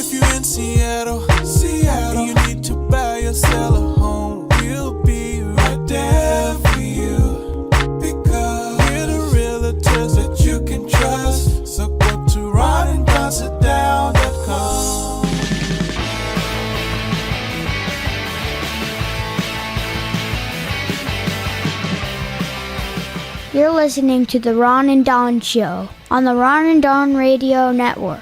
If you're in Seattle, and you need to buy or sell a home, we'll be right there for you. Because we're the realtors that you can trust. So go to ronanddonsitdown.com. You're listening to The Ron and Don Show on the Ron and Don Radio Network.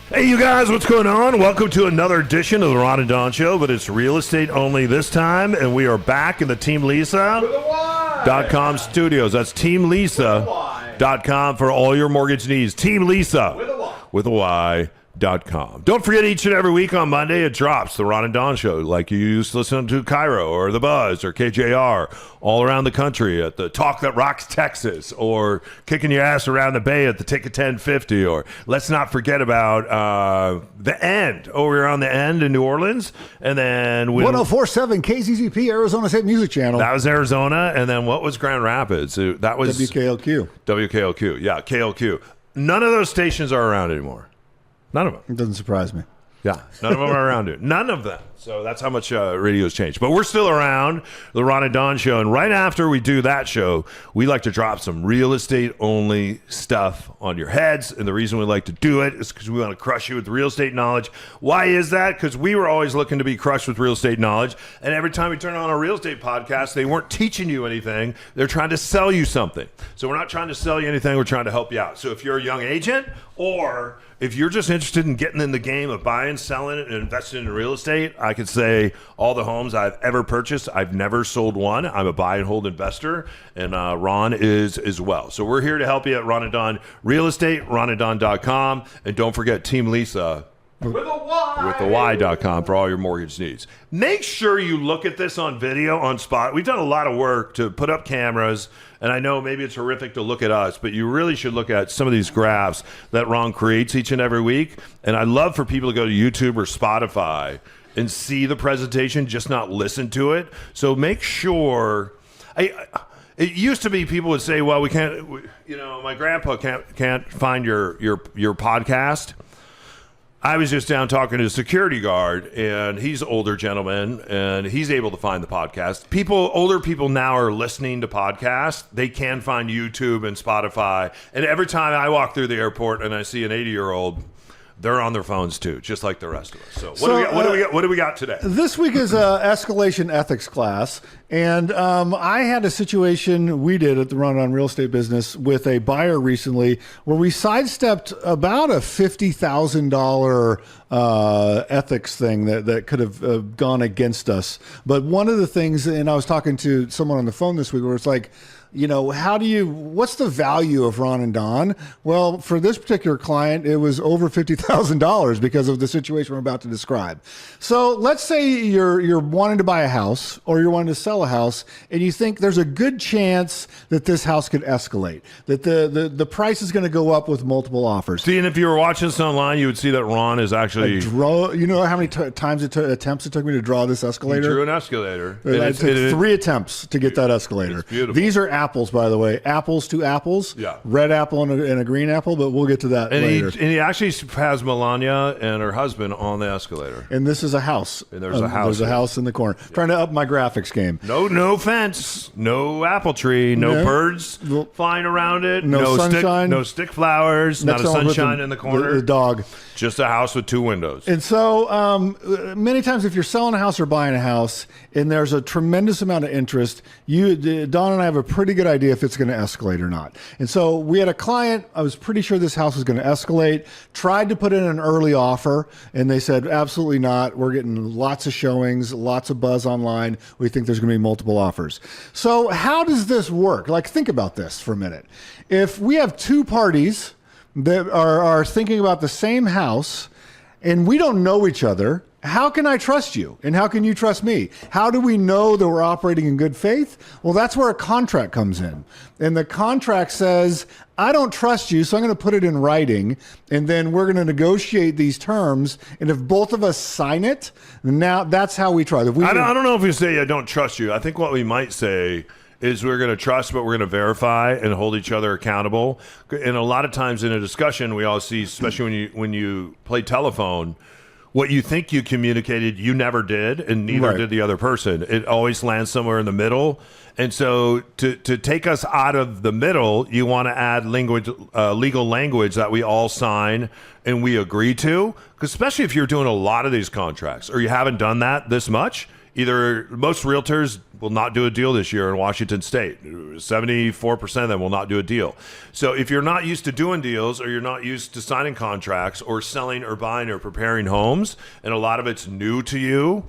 Hey, you guys, what's going on? Welcome to another edition of the Ron and Don Show, but it's real estate only this time, and we are back in the TeamLisa.com studios. That's TeamLisa.com for all your mortgage needs. Team Lisa with a Y. Don't forget, each and every week on Monday it drops the Ron and Don Show, like you used to listen to Cairo or The Buzz or KJR all around the country at the Talk That Rocks Texas, or kicking your ass around the Bay at the Ticket 1050, or let's not forget about the End. Oh, we were on the End in New Orleans, and then 104.7 KZZP Arizona State Music Channel. That was Arizona, and then what was Grand Rapids? That was WKLQ. WKLQ, yeah, KLQ. None of those stations are around anymore. None of them. It doesn't surprise me. Yeah, none of them are around it. None of them. So that's how much radio's changed. But we're still around, the Ron and Don Show. And right after we do that show, we like to drop some real estate-only stuff on your heads. And the reason we like to do it is because we want to crush you with real estate knowledge. Why is that? Because we were always looking to be crushed with real estate knowledge. And every time we turn on a real estate podcast, they weren't teaching you anything. They're trying to sell you something. So we're not trying to sell you anything. We're trying to help you out. So if you're a young agent, or if you're just interested in getting in the game of buying, selling, and investing in real estate, I could say all the homes I've ever purchased, I've never sold one. I'm a buy and hold investor, and Ron is as well. So we're here to help you at Ron and Don Real Estate, ronanddon.com, and don't forget Team Lisa with the Y.com for all your mortgage needs. Make sure you look at this on video, on spot. We've done a lot of work to put up cameras, and I know maybe it's horrific to look at us, but you really should look at some of these graphs that Ron creates each and every week. And I'd love for people to go to YouTube or Spotify and see the presentation, just not listen to it. So make sure... It used to be people would say, well, we can't... my grandpa can't find your podcast. I was just down talking to a security guard, and he's an older gentleman, and he's able to find the podcast. Older people now are listening to podcasts. They can find YouTube and Spotify. And every time I walk through the airport and I see an 80-year-old, they're on their phones too, just like the rest of us. So what do we got today? This week is Escalation Ethics class, and I had a situation we did at the Run On Real Estate Business with a buyer recently where we sidestepped about a $50,000 ethics thing that could have gone against us. But one of the things, and I was talking to someone on the phone this week where it's like, what's the value of Ron and Don? Well, for this particular client, it was over $50,000 because of the situation we're about to describe. So let's say you're wanting to buy a house, or you're wanting to sell a house, and you think there's a good chance that this house could escalate, that the price is going to go up with multiple offers. See, and if you were watching this online, you would see that Ron is actually... You know how many attempts it took me to draw this escalator? He drew an escalator. It took 3 attempts to get that escalator. It's beautiful. These are apples, by the way. Apples to apples. Yeah. Red apple and a green apple, but we'll get to that later. He actually has Melania and her husband on the escalator. And this is a house. And there's a house. There's a house in the corner. Yeah. Trying to up my graphics game. No fence. No apple tree. No birds flying around it. No sunshine. No stick flowers. Not a sunshine in the corner. The dog. Just a house with 2 windows. And so many times if you're selling a house or buying a house and there's a tremendous amount of interest, Don and I have a pretty good idea if it's going to escalate or not. And so we had a client, I was pretty sure this house was going to escalate, tried to put in an early offer, and they said, absolutely not. We're getting lots of showings, lots of buzz online. We think there's going to be multiple offers. So how does this work? Like, think about this for a minute. If we have 2 parties that are thinking about the same house and we don't know each other, how can I trust you? And how can you trust me? How do we know that we're operating in good faith? Well, that's where a contract comes in. And the contract says, I don't trust you, so I'm going to put it in writing, and then we're going to negotiate these terms. And if both of us sign it, now that's how we trust. I don't know if we say I don't trust you. I think what we might say is we're going to trust, but we're going to verify and hold each other accountable. And a lot of times in a discussion, we all see, especially when you play telephone, what you think you communicated, you never did, and neither Right. did the other person. It always lands somewhere in the middle. And so to take us out of the middle, you want to add legal language that we all sign and we agree to, 'cause especially if you're doing a lot of these contracts or you haven't done that this much. Either most realtors will not do a deal this year in Washington State. 74% of them will not do a deal. So if you're not used to doing deals or you're not used to signing contracts or selling or buying or preparing homes, and a lot of it's new to you,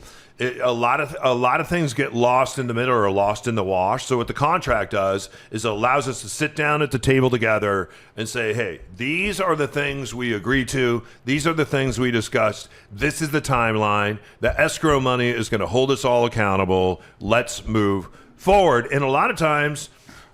a lot of things get lost in the middle or lost in the wash. So what the contract does is it allows us to sit down at the table together and say, hey, these are the things we agreed to. These are the things we discussed. This is the timeline. The escrow money is going to hold us all accountable. Let's move forward. And a lot of times,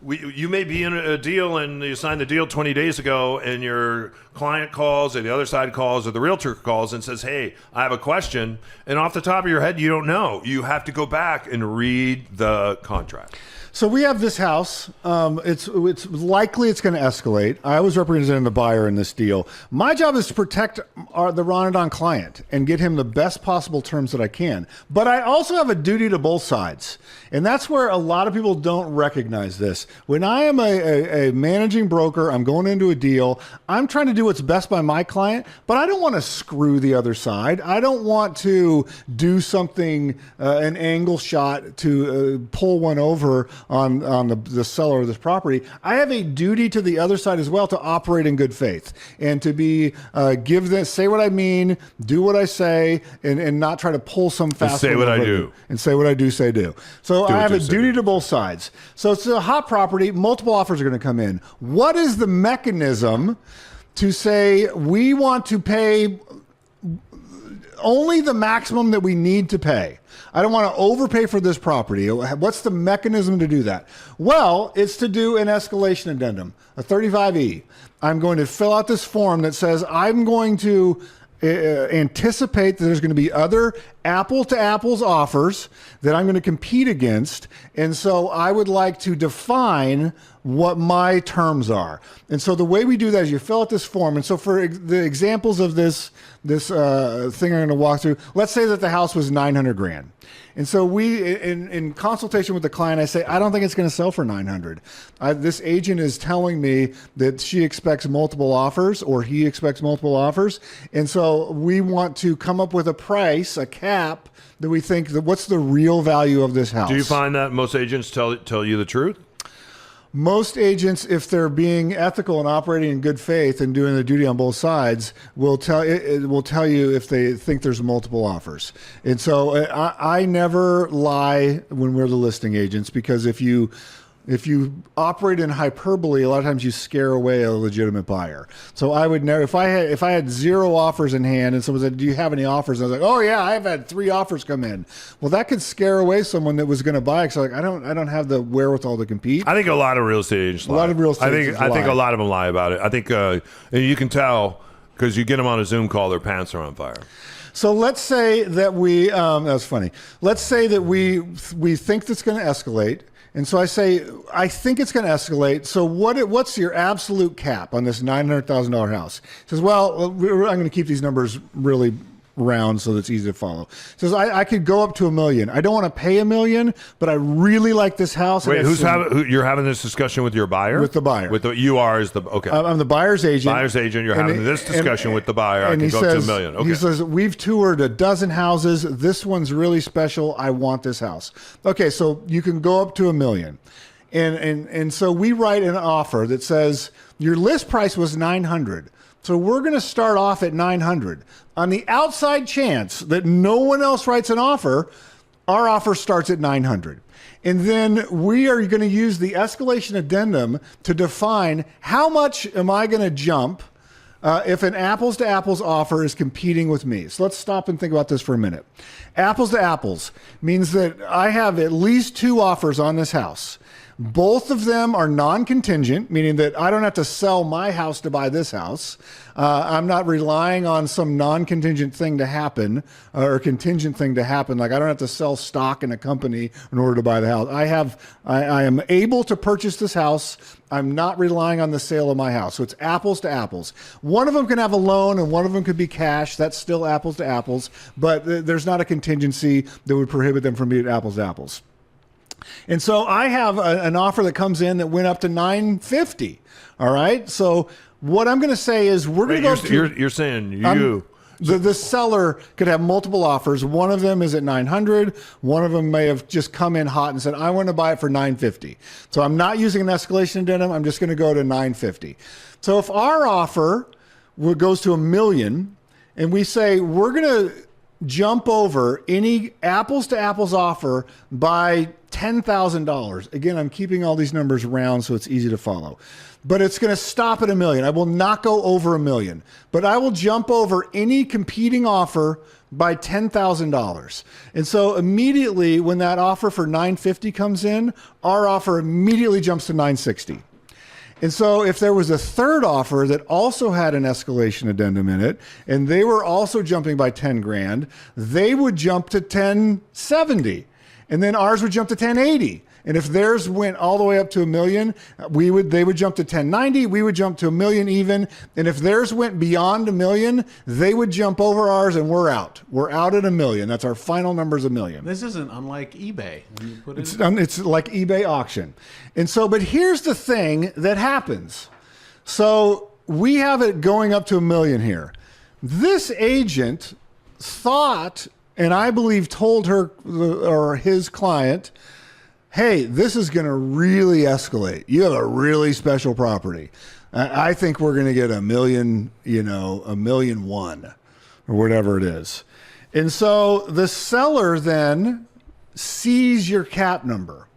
you may be in a deal and you signed the deal 20 days ago and your client calls or the other side calls or the realtor calls and says, hey, I have a question. And off the top of your head, you don't know. You have to go back and read the contract. So we have this house. It's likely it's going to escalate. I was representing the buyer in this deal. My job is to protect the Ron and Don client and get him the best possible terms that I can. But I also have a duty to both sides. And that's where a lot of people don't recognize this. When I am a managing broker, I'm going into a deal, I'm trying to do what's best by my client, but I don't want to screw the other side. I don't want to do something, an angle shot to pull one over on the seller of this property. I have a duty to the other side as well to operate in good faith and to be say what I mean, do what I say, and not try to pull some fast. Say what I do. And say what I do, say do. So I have a duty to both sides. So it's a hot property. Multiple offers are going to come in. What is the mechanism to say we want to pay only the maximum that we need to pay? I don't want to overpay for this property. What's the mechanism to do that? Well, it's to do an escalation addendum, a 35E. I'm going to fill out this form that says I'm going to anticipate that there's going to be other apple to apples offers that I'm going to compete against. And so I would like to define what my terms are. And so the way we do that is you fill out this form. And so for the examples of this thing I'm going to walk through, let's say that the house was 900 grand. And so we, in consultation with the client, I say, I don't think it's going to sell for 900. This agent is telling me that she expects multiple offers or he expects multiple offers. And so we want to come up with a price, a cap, that we think that what's the real value of this house. Do you find that most agents tell you the truth? Most agents, if they're being ethical and operating in good faith and doing the duty on both sides, will tell you if they think there's multiple offers. And so I never lie when we're the listing agents, because if you operate in hyperbole, a lot of times you scare away a legitimate buyer. So I would never, if I had 0 offers in hand and someone said, do you have any offers? And I was like, oh yeah, I've had 3 offers come in. Well, that could scare away someone that was going to buy. So I don't have the wherewithal to compete. I think a lot of real estate agents lie. A lot of real estate agents I think lie. a lot of them lie about it. I think and you can tell because you get them on a Zoom call, their pants are on fire. So let's say that that's funny. Let's say that we think that's going to escalate. And so I say, I think it's going to escalate. So what's your absolute cap on this $900,000 house? He says, well, I'm going to keep these numbers really round so that's easy to follow. He says, I could go up to $1 million. I don't want to pay $1 million, but I really like this house. Wait, you're having this discussion with your buyer? With the buyer. Okay. I'm the buyer's agent. Buyer's agent. You're having this discussion with the buyer. I can go up to $1 million. Okay. He says, we've toured a dozen houses. This one's really special. I want this house. Okay, so you can go up to $1 million. And so we write an offer that says your list price was $900. So we're going to start off at $900. On the outside chance that no one else writes an offer, our offer starts at $900. And then we are going to use the escalation addendum to define how much am I going to jump if an apples to apples offer is competing with me. So let's stop and think about this for a minute. Apples to apples means that I have at least 2 offers on this house. Both of them are non-contingent, meaning that I don't have to sell my house to buy this house. I'm not relying on some non-contingent thing to happen or contingent thing to happen. Like I don't have to sell stock in a company in order to buy the house. I am able to purchase this house. I'm not relying on the sale of my house. So it's apples to apples. One of them can have a loan and one of them could be cash. That's still apples to apples, but there's not a contingency that would prohibit them from being apples to apples. And so I have an offer that comes in that went up to $950. All right. So what I'm going to say is we're going to go to... You're saying The seller could have multiple offers. One of them is at $900. One of them may have just come in hot and said, I want to buy it for $950. So I'm not using an escalation addendum. I'm just going to go to $950. So if our offer goes to $1 million and we say we're going to jump over any apples to apples offer by $10,000. Again, I'm keeping all these numbers round so it's easy to follow. But it's going to stop at $1 million. I will not go over $1 million, but I will jump over any competing offer by $10,000. And so immediately when that offer for $950 comes in, our offer immediately jumps to $960. And so if there was a third offer that also had an escalation addendum in it, and they were also jumping by 10 grand, they would jump to 1070. And then ours would jump to 1080. And if theirs went all the way up to $1 million, they would jump to 1090. We would jump to $1 million even. And if theirs went beyond $1 million, they would jump over ours and we're out. We're out at $1 million. That's our final number's $1 million. This isn't unlike eBay. When you put it's like eBay auction. And so, but here's the thing that happens. So we have it going up to $1 million here. This agent thought, and I believe told her or his client, hey, this is going to really escalate. You have a really special property. I think we're going to get $1 million, $1.1 million or whatever it is. And so the seller then sees your cap number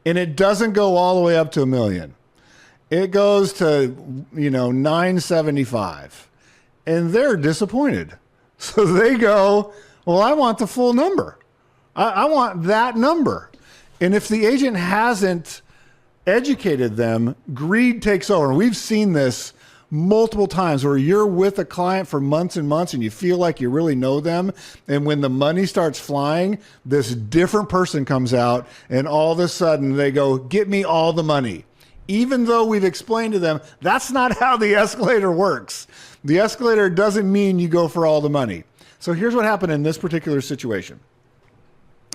and it doesn't go all the way up to $1 million. It goes to, 975 and they're disappointed. So they go, well, I want the full number. I want that number. And if the agent hasn't educated them, greed takes over. And we've seen this multiple times where you're with a client for months and months and you feel like you really know them. And when the money starts flying, this different person comes out and all of a sudden they go, get me all the money. Even though we've explained to them, that's not how the escalator works. The escalator doesn't mean you go for all the money. So here's what happened in this particular situation.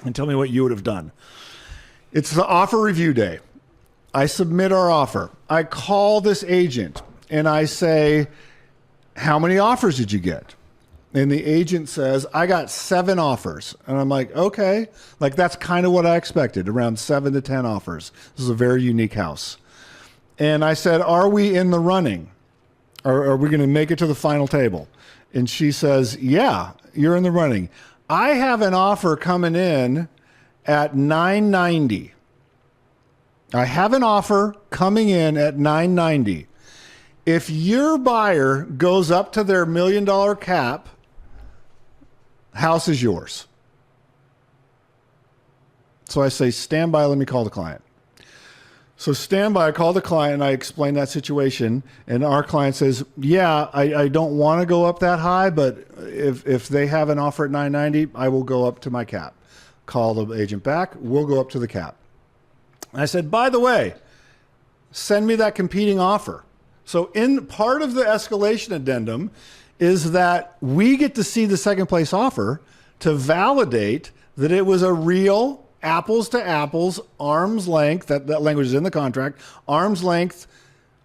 And tell me what you would have done. It's the offer review day. I submit our offer. I call this agent and I say, how many offers did you get? And the agent says, I got 7 offers. And I'm like, okay, like that's kind of what I expected, around 7 to 10 offers. This is a very unique house. And I said, are we in the running? Or are we going to make it to the final table? And she says, yeah, you're in the running. I have an offer coming in at 990. I have an offer coming in at 990. If your buyer goes up to their $1 million cap, house is yours. So I say, stand by, let me call the client. So stand by, I call the client and I explain that situation. And our client says, yeah, I don't want to go up that high, but if they have an offer at 990, I will go up to my cap. Call the agent back, we'll go up to the cap. I said, by the way, send me that competing offer. So in part of the escalation addendum is that we get to see the second place offer to validate that it was a real apples to apples, arm's length, that language is in the contract, arm's length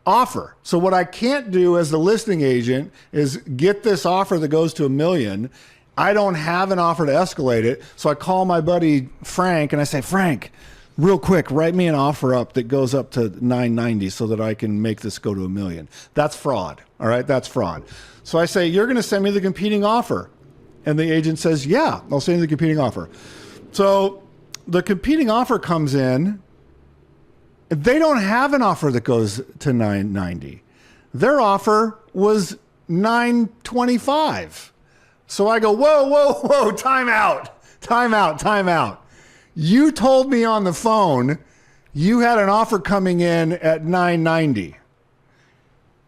offer. So what I can't do as the listing agent is get this offer that goes to $1 million. I don't have an offer to escalate it. So I call my buddy Frank and I say, Frank, real quick, write me an offer up that goes up to 990 so that I can make this go to $1 million. That's fraud. All right. That's fraud. So I say, you're going to send me the competing offer. And the agent says, yeah, I'll send you the competing offer. So the competing offer comes in. They don't have an offer that goes to 990. Their offer was 925. So I go, whoa, time out. You told me on the phone you had an offer coming in at $990.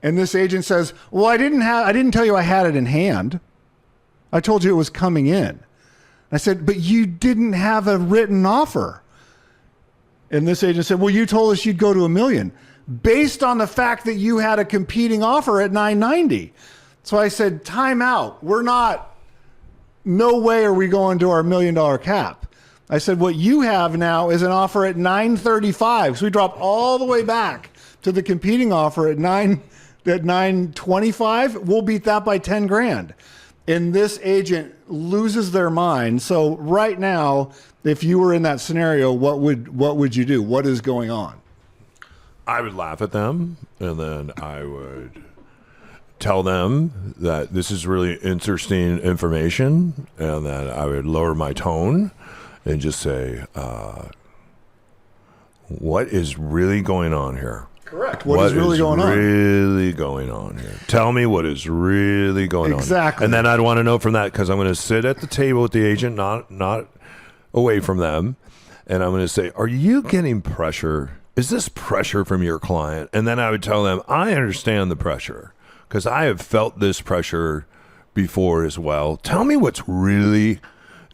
And this agent says, well, I didn't tell you I had it in hand. I told you it was coming in. I said, but you didn't have a written offer. And this agent said, well, you told us you'd go to $1 million based on the fact that you had a competing offer at $990. So I said, time out. No way are we going to our $1 million cap. I said, what you have now is an offer at $935. So we dropped all the way back to the competing offer at $925. We'll beat that by 10 grand. And this agent loses their mind. So right now, if you were in that scenario, what would you do? What is going on? I would laugh at them, and then I would tell them that this is really interesting information, and that I would lower my tone and just say, what is really going on here? Correct. What is really going on? Really going on here? Tell me what is really going on. Exactly. And then I'd want to know from that, because I'm going to sit at the table with the agent, not away from them, and I'm going to say, are you getting pressure? Is this pressure from your client? And then I would tell them, I understand the pressure because I have felt this pressure before as well. Tell me what's really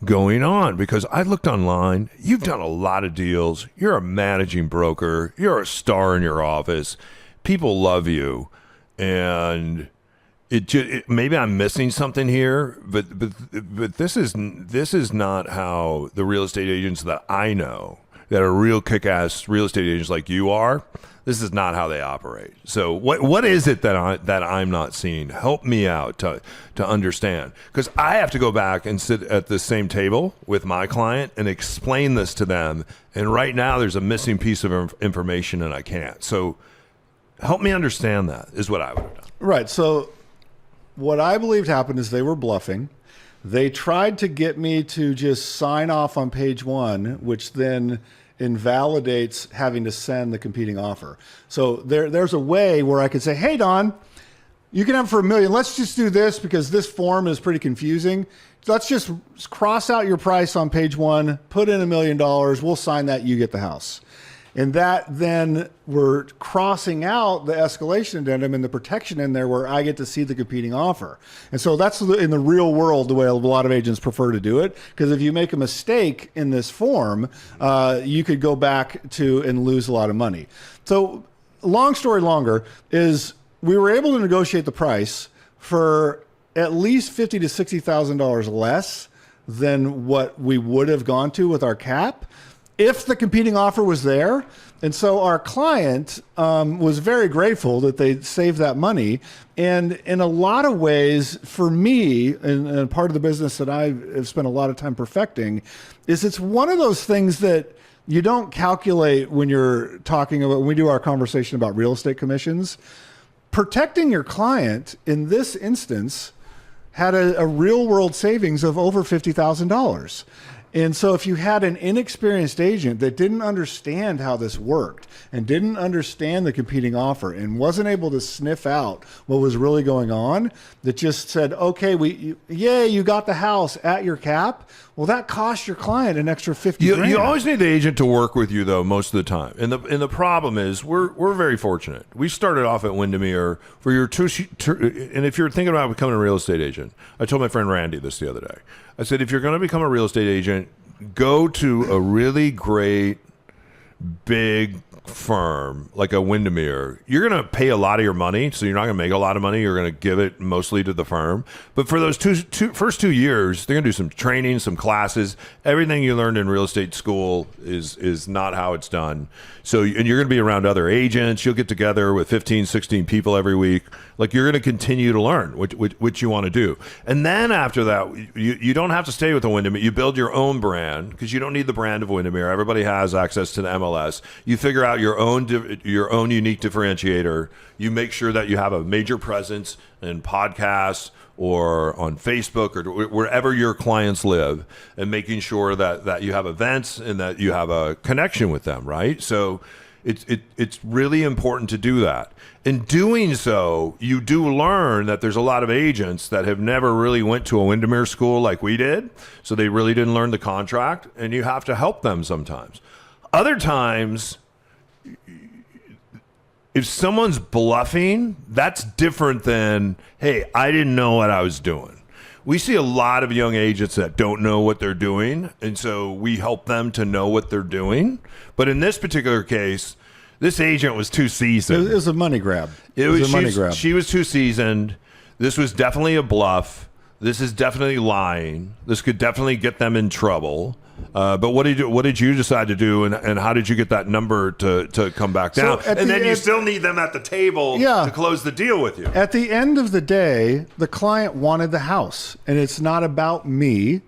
going on, because I looked online. You've done a lot of deals. You're a managing broker. You're a star in your office. People love you. And maybe I'm missing something here, but this is not how the real estate agents that I know that are real kick-ass real estate agents like you are. This is not how they operate. So what is it that I'm not seeing? Help me out to understand, because I have to go back and sit at the same table with my client and explain this to them. And right now there's a missing piece of information and I can't. So help me understand that is what I would have done. Right. So what I believed happened is they were bluffing. They tried to get me to just sign off on page 1, which then invalidates having to send the competing offer. So there's a way where I could say, hey, Don, you can have it for $1 million. Let's just do this because this form is pretty confusing. Let's just cross out your price on page 1, put in $1 million. We'll sign that. You get the house. And that then we're crossing out the escalation addendum and the protection in there where I get to see the competing offer. And so that's in the real world the way a lot of agents prefer to do it, because if you make a mistake in this form, you could go back to and lose a lot of money. So long story longer is we were able to negotiate the price for at least $50,000 to $60,000 less than what we would have gone to with our cap if the competing offer was there. And so our client was very grateful that they saved that money. And in a lot of ways, for me, and part of the business that I have spent a lot of time perfecting, is it's one of those things that you don't calculate when you're talking about, when we do our conversation about real estate commissions. Protecting your client in this instance had a real world savings of over $50,000. And so if you had an inexperienced agent that didn't understand how this worked and didn't understand the competing offer and wasn't able to sniff out what was really going on, that just said, okay, you got the house at your cap. Well, that cost your client an extra $50,000. You always need the agent to work with you, though, most of the time. And the problem is we're very fortunate. We started off at Windermere for your and if you're thinking about becoming a real estate agent, I told my friend Randy this the other day. I said, if you're going to become a real estate agent, go to a really great, big firm like a Windermere. You're going to pay a lot of your money, so you're not going to make a lot of money. You're going to give it mostly to the firm. But for those first 2 years, they're going to do some training, some classes. Everything you learned in real estate school is not how it's done. So, and you're going to be around other agents. You'll get together with 15, 16 people every week. Like, you're going to continue to learn which you want to do. And then after that, you don't have to stay with the Windermere. You build your own brand, because you don't need the brand of Windermere. Everybody has access to the MLS. You figure out your own unique differentiator. You make sure that you have a major presence in podcasts or on Facebook or wherever your clients live, and making sure that you have events and that you have a connection with them, right? So it's really important to do that. In doing so, you do learn that there's a lot of agents that have never really went to a Windermere school like we did, so they really didn't learn the contract, and you have to help them sometimes. Other times, if someone's bluffing, that's different than, hey, I didn't know what I was doing. We see a lot of young agents that don't know what they're doing, and so we help them to know what they're doing. But in this particular case, this agent was too seasoned. It was a money grab. She was too seasoned. This was definitely a bluff. This is definitely lying. This could definitely get them in trouble. But what did you decide to do, and how did you get that number to come back down? And then you still need them at the table to close the deal with you. At the end of the day, the client wanted the house, and it's not about me.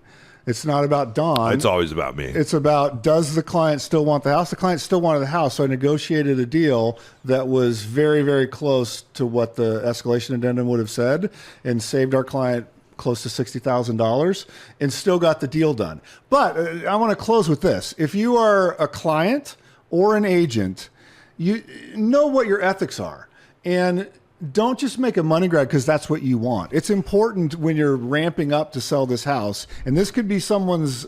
It's not about Don. It's always about me. It's about, does the client still want the house? The client still wanted the house, so I negotiated a deal that was very, very close to what the escalation addendum would have said, and saved our client close to $60,000 and still got the deal done. But I want to close with this. If you are a client or an agent, you know what your ethics are. And don't just make a money grab because that's what you want. It's important when you're ramping up to sell this house, and this could be someone's,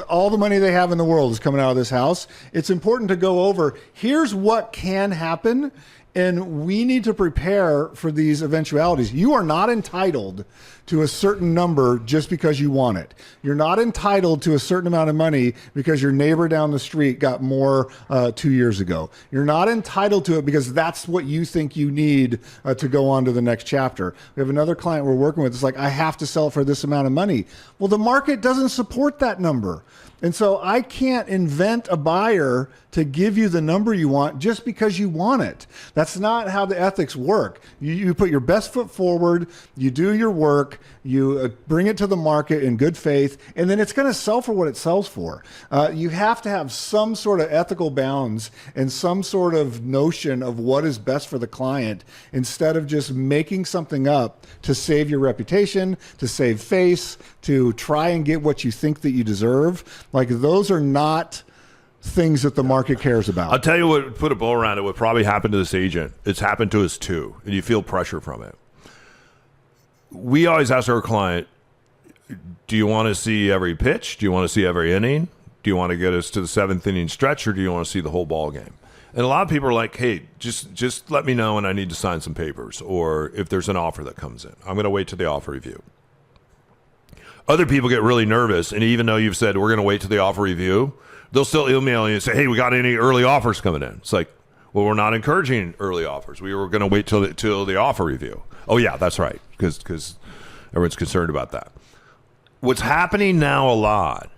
all the money they have in the world is coming out of this house. It's important to go over, here's what can happen, and we need to prepare for these eventualities. You are not entitled to a certain number just because you want it. You're not entitled to a certain amount of money because your neighbor down the street got more 2 years ago. You're not entitled to it because that's what you think you need to go on to the next chapter. We have another client we're working with. It's like, I have to sell it for this amount of money. Well, the market doesn't support that number. And so I can't invent a buyer to give you the number you want just because you want it. That's not how the ethics work. You put your best foot forward, you do your work, you bring it to the market in good faith, and then it's going to sell for what it sells for. You have to have some sort of ethical bounds and some sort of notion of what is best for the client instead of just making something up to save your reputation, to save face, to try and get what you think that you deserve. Like, those are not things that the market cares about. I'll tell you what, put a bow around it, what probably happened to this agent. It's happened to us too, and you feel pressure from it. We always ask our client, do you want to see every pitch? Do you want to see every inning? Do you want to get us to the seventh inning stretch, or do you want to see the whole ball game? And a lot of people are like, hey, just let me know when I need to sign some papers, or if there's an offer that comes in. I'm going to wait till the offer review. Other people get really nervous, and even though you've said we're going to wait till the offer review, they'll still email you and say, hey, we got any early offers coming in? It's like, well, we're not encouraging early offers. We were going to wait till the offer review. Oh, yeah, that's right, because everyone's concerned about that. What's happening now a lot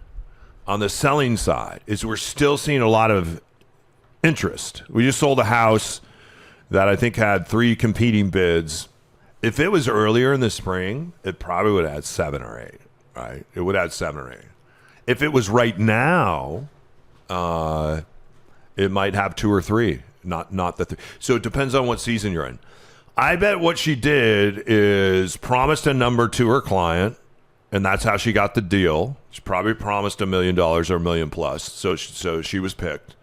on the selling side is we're still seeing a lot of interest. We just sold a house that I think had 3 competing bids. If it was earlier in the spring, it probably would have had 7 or 8, right? It would have had 7 or 8. If it was right now, it might have 2 or 3, not the 3. So it depends on what season you're in. I bet what she did is promised a number to her client, and that's how she got the deal. She probably promised $1 million or $1 million plus, so she was picked.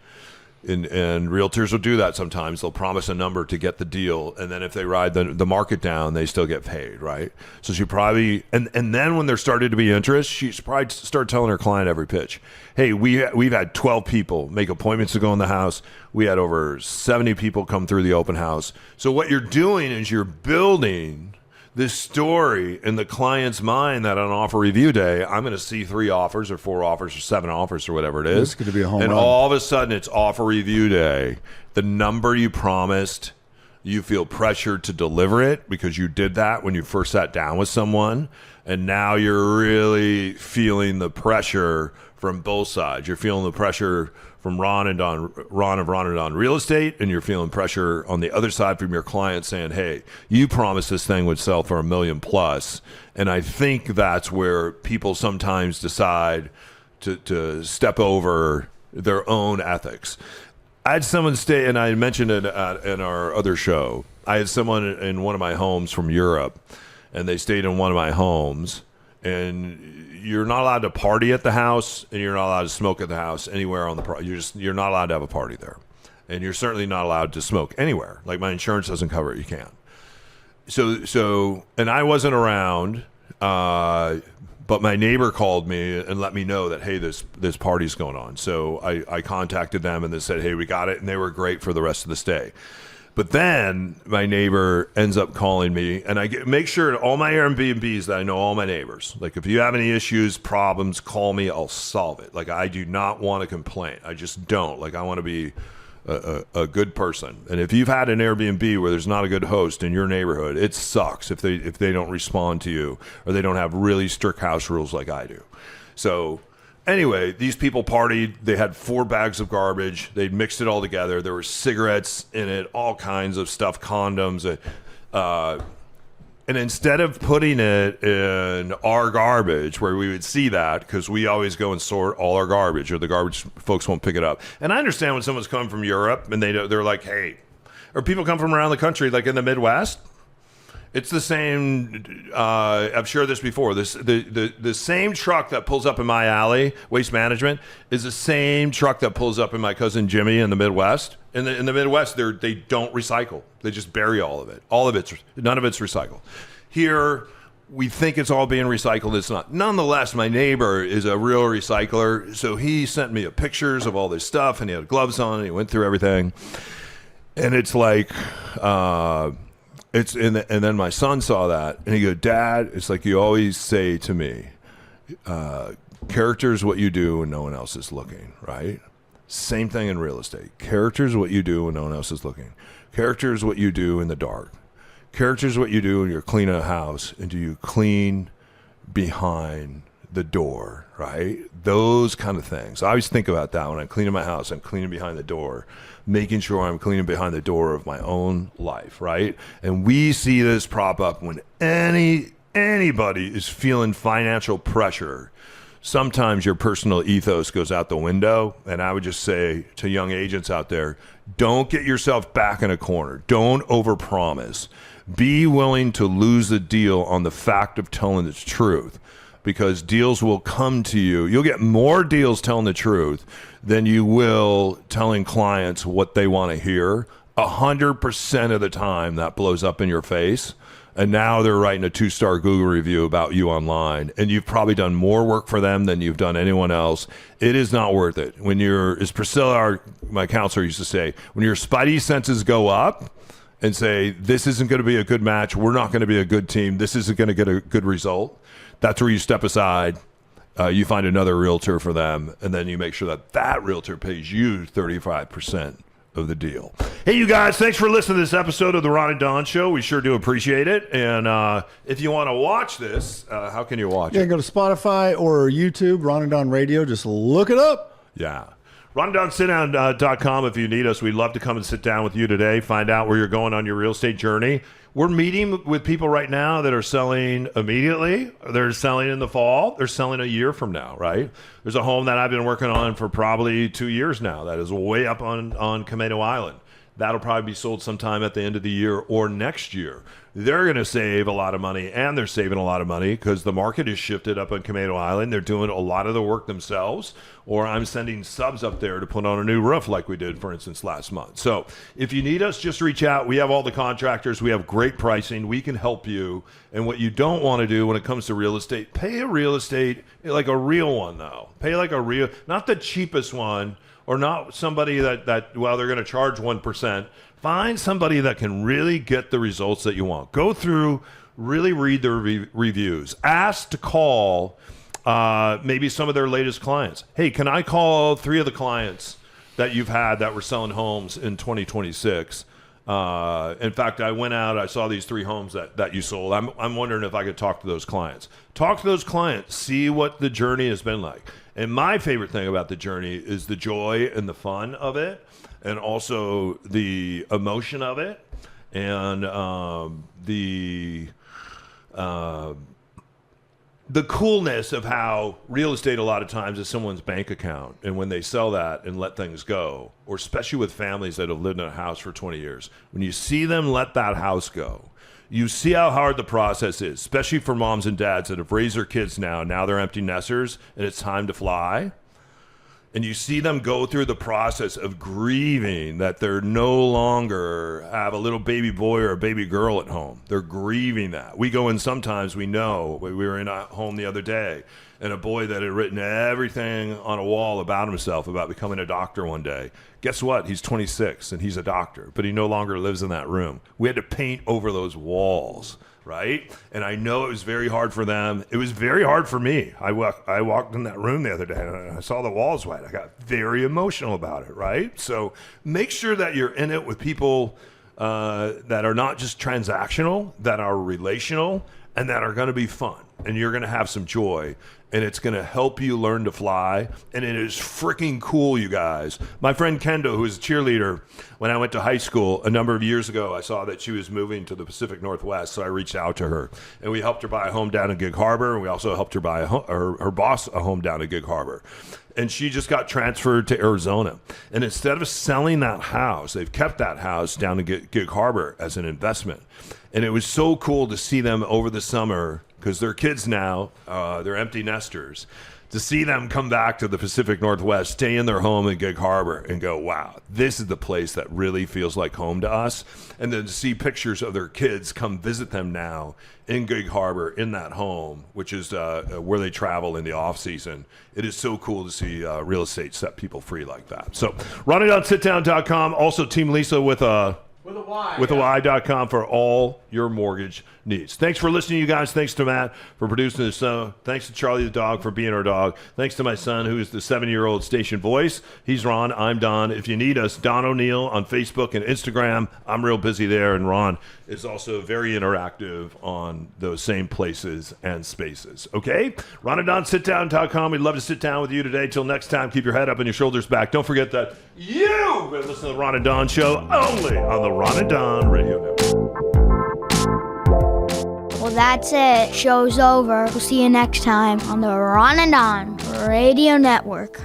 And realtors will do that sometimes. They'll promise a number to get the deal, and then if they ride the market down, they still get paid, right? So she probably and then when there started to be interest, she probably started telling her client every pitch, hey, we've had 12 people make appointments to go in the house. We had over 70 people come through the open house. So what you're doing is you're building this story in the client's mind that on offer review day, I'm going to see 3 offers or 4 offers or 7 offers or whatever it is. It's going to be a home run. run. All of a sudden, it's offer review day. The number you promised, you feel pressured to deliver it because you did that when you first sat down with someone. And now you're really feeling the pressure from both sides. You're feeling the pressure from Ron of Ron and Don Real Estate, and you're feeling pressure on the other side from your client saying, hey, you promised this thing would sell for $1 million plus. And I think that's where people sometimes decide to step over their own ethics. I had someone stay, and I mentioned it in our other show, I had someone in one of my homes from Europe, and they stayed in one of my homes, and you're not allowed to party at the house, and you're not allowed to smoke at the house anywhere on the you're not allowed to have a party there, and you're certainly not allowed to smoke anywhere. Like, my insurance doesn't cover it. You can't. So, and I wasn't around, But my neighbor called me and let me know that, hey, this party's going on. So I contacted them and they said, hey, we got it. And they were great for the rest of the stay. But then my neighbor ends up calling me, and I make sure all my Airbnbs that I know all my neighbors. Like, if you have any issues, problems, call me. I'll solve it. Like, I do not want to complain. I just don't. Like, I want to be a good person. And if you've had an Airbnb where there's not a good host in your neighborhood, it sucks if they don't respond to you or they don't have really strict house rules like I do. So anyway, these people partied. They had 4 bags of garbage. They'd mixed it all together. There were cigarettes in it, all kinds of stuff, condoms. And instead of putting it in our garbage where we would see that, because we always go and sort all our garbage or the garbage folks won't pick it up. And I understand when someone's coming from Europe and they're like, hey, or people come from around the country, like in the Midwest. It's the same. I've shared this before. The same truck that pulls up in my alley, Waste Management, is the same truck that pulls up in my cousin Jimmy in the Midwest. In the Midwest, they don't recycle. They just bury all of it. None of it's recycled. Here, we think it's all being recycled. It's not. Nonetheless, my neighbor is a real recycler, so he sent me pictures of all this stuff, and he had gloves on, and he went through everything. And it's like. And then my son saw that, and he goes, Dad, it's like you always say to me, character is what you do when no one else is looking, right? Same thing in real estate. Character is what you do when no one else is looking. Character is what you do in the dark. Character is what you do when you're cleaning a house, and do you clean behind the door, right? Those kind of things. I always think about that when I'm cleaning my house. I'm cleaning behind the door, making sure I'm cleaning behind the door of my own life, right? And we see this prop up when anybody is feeling financial pressure. Sometimes your personal ethos goes out the window, and I would just say to young agents out there, don't get yourself back in a corner. Don't overpromise. Be willing to lose a deal on the fact of telling the truth, because deals will come to you. You'll get more deals telling the truth than you will telling clients what they want to hear. 100% of the time that blows up in your face. And now they're writing a 2-star Google review about you online. And you've probably done more work for them than you've done anyone else. It is not worth it. When as Priscilla, my counselor, used to say, when your spidey senses go up and say, this isn't going to be a good match, we're not going to be a good team, this isn't going to get a good result, that's where you step aside. You find another realtor for them, and then you make sure that realtor pays you 35% of the deal. Hey, you guys, thanks for listening to this episode of the Ron and Don Show. We sure do appreciate it. And if you want to watch this, how can you watch it? Yeah, go to Spotify or YouTube, Ron and Don Radio. Just look it up. Yeah. RonandDonSitDown.com if you need us. We'd love to come and sit down with you today, find out where you're going on your real estate journey. We're meeting with people right now that are selling immediately. They're selling in the fall. They're selling a year from now, right? There's a home that I've been working on for probably 2 years now that is way up on Camino Island. That'll probably be sold sometime at the end of the year or next year. They're going to save a lot of money, and they're saving a lot of money because the market has shifted up on Camino Island. They're doing a lot of the work themselves, or I'm sending subs up there to put on a new roof like we did, for instance, last month. So if you need us, just reach out. We have all the contractors. We have great pricing. We can help you. And what you don't want to do when it comes to real estate, pay a real estate like a real one, though. Pay like a real, not the cheapest one, or not somebody that well, they're going to charge 1%. Find somebody that can really get the results that you want. Go through, really read their reviews. Ask to call maybe some of their latest clients. Hey, can I call 3 of the clients that you've had that were selling homes in 2026? In fact, I went out, I saw these 3 homes that you sold. I'm wondering if I could talk to those clients. Talk to those clients. See what the journey has been like. And my favorite thing about the journey is the joy and the fun of it, and also the emotion of it, and the coolness of how real estate a lot of times is someone's bank account. And when they sell that and let things go, or especially with families that have lived in a house for 20 years, when you see them let that house go, you see how hard the process is, especially for moms and dads that have raised their kids now they're empty nesters and it's time to fly. and you see them go through the process of grieving that they're no longer have a little baby boy or a baby girl at home. They're grieving that. We go in sometimes, we know. We were in a home the other day, and a boy that had written everything on a wall about himself, about becoming a doctor one day. Guess what? He's 26, and he's a doctor, but he no longer lives in that room. We had to paint over those walls. Right? And I know it was very hard for them. It was very hard for me. I walked in that room the other day and I saw the walls white. I got very emotional about it, right? So make sure that you're in it with people that are not just transactional, that are relational, and that are going to be fun. And you're going to have some joy. And it's going to help you learn to fly. And it is freaking cool, you guys. My friend Kendo, who was a cheerleader when I went to high school a number of years ago, I saw that she was moving to the Pacific Northwest, so I reached out to her. And we helped her buy a home down in Gig Harbor, and we also helped her buy her boss a home down in Gig Harbor. And she just got transferred to Arizona. And instead of selling that house, they've kept that house down in Gig Harbor as an investment. And it was so cool to see them over the summer, because they're kids now, they're empty nesters, to see them come back to the Pacific Northwest, stay in their home in Gig Harbor, and go, wow, this is the place that really feels like home to us. And then to see pictures of their kids come visit them now in Gig Harbor, in that home, which is where they travel in the off season. It is so cool to see real estate set people free like that. So RonnieDonSitDown.com, also Team Lisa with a Y. With a Y.com for all your mortgage needs. Thanks for listening, you guys. Thanks to Matt for producing this show. Thanks to Charlie the dog for being our dog. Thanks to my son, who is the 7-year-old station voice. He's Ron. I'm Don. If you need us, Don O'Neill on Facebook and Instagram. I'm real busy there, and Ron is also very interactive on those same places and spaces. Okay? RonnieDonSitDown.com. We'd love to sit down with you today. Till next time, keep your head up and your shoulders back. Don't forget that you've been listening to the Ron and Don Show only on the Ron and Don Radio Network. Well, that's it. Show's over. We'll see you next time on the Ron and Don Radio Network.